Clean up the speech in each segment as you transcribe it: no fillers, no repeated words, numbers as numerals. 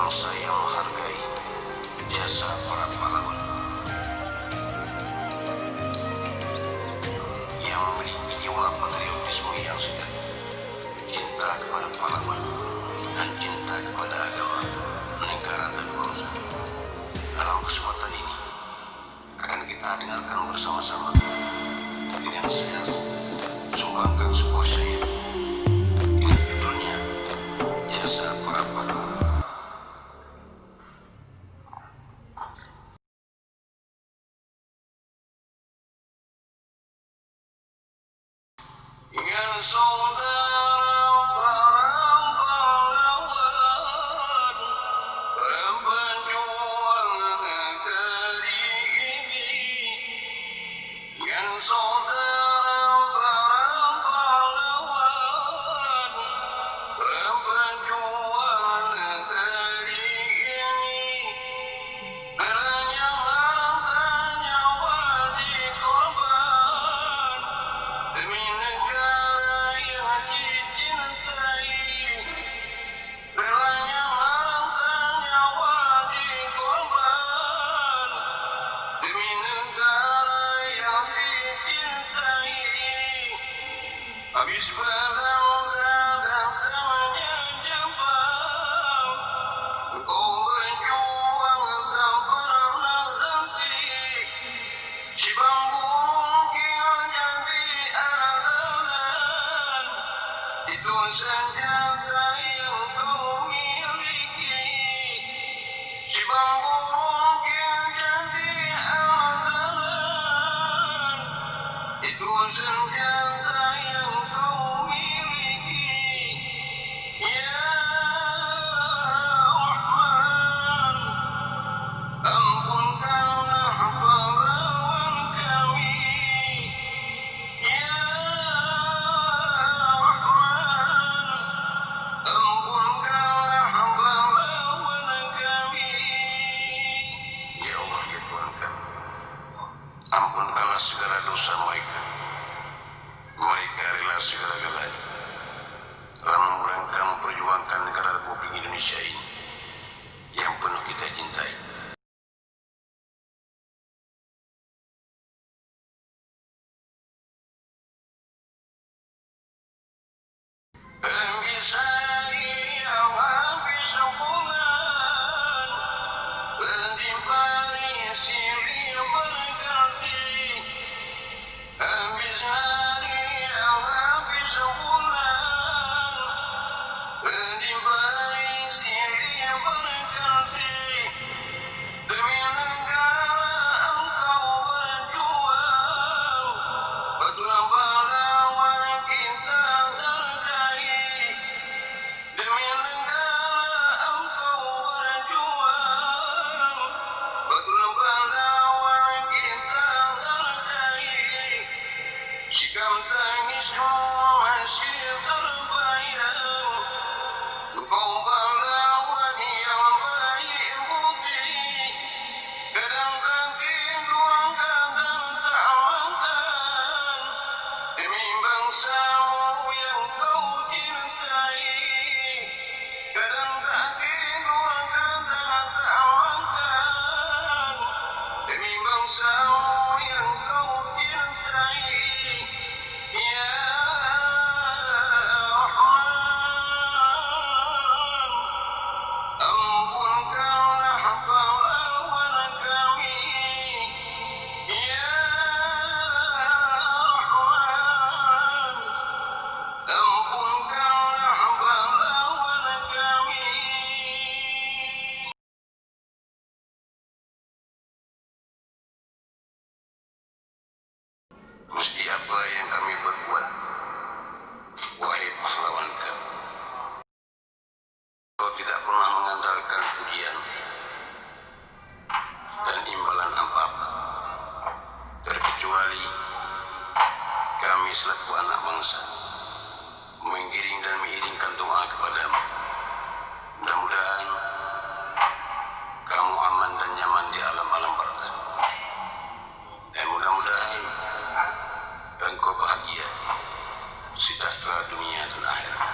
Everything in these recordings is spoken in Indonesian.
bangsa yang menghargai jasa para pahlawan yang memiliki jiwa patriotisme yang sejati, cinta kepada pahlawan dan cinta kepada agama, negara dan bangsa. Dalam kesempatan ini akan kita dengarkan bersama-sama dengan saya sumbangkan sebuah syair. Ini judulnya Jasa Para Pahlawan. Ingin saudara para pahlawan, berjuang negeri ini. Ingin saudara para pahlawan, berjuang negeri ini. Belanya harta nyawa dikorban demi negara yang dicintai. Belanya harta nyawa dikorban demi negara yang dicintai. Habis Belanda datangnya Jepang, engkau berjuang tak pernah henti. Si burung kau jadi andalan, itu senjata yang kau miliki. Si burung kau jadi andalan, itu senjata yang kau miliki. Ya Rahman, ampunkanlah pahlawan kami. Ya Rahman, ampunkanlah pahlawan kami. Ya Allah, ya Tuhan kami, ampunkanlah segala dosa mereka. Mereka rela segala-galanya dalam mereka memperjuangkan negara Republik Indonesia ini yang penuh kita cintai. Bisa yang habis bulan, berdipari silih berganti. Habis hari yang habis bulan, berdipari silih berganti. Demi negara engkau berjuang, betul pahlawan kita hargai. Demi negara engkau berjuang, betul pahlawan kita hargai. Sikap tangismu masih terbayang, engkau pahlawan yang baik budi. Kadang tak tidur, kadang tak makan, demi bangsamu yang kau cintai. Kadang tak tidur, kadang tak makan, demi bangsamu yang kau cintai. Ya Rahman, ampunkanlah pahlawan kami. Ya Rahman, ampunkanlah pahlawan kami. Mesti apa yang kami berbuat, wahai pahlawan kami. Kau tidak pernah mengandalkan pujian dan imbalan apa-apa, terkecuali kami selaku anak bangsa mengiring dan mengiringkan doa kepadamu. Mudah-mudahan kamu aman dan nyaman di alam-alam barzakh. Mudah-mudahan engkau bahagia, sejahtera dunia dan akhirat.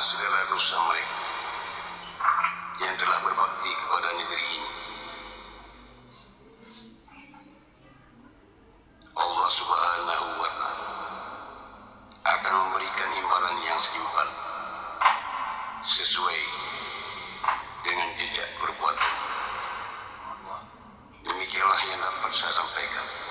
segala dosa mereka yang telah berbakti kepada negeri ini. Allah Subhanahu wa Ta'ala akan memberikan imbalan yang setimpal sesuai dengan jejak perbuatan. Demikianlah yang dapat saya sampaikan.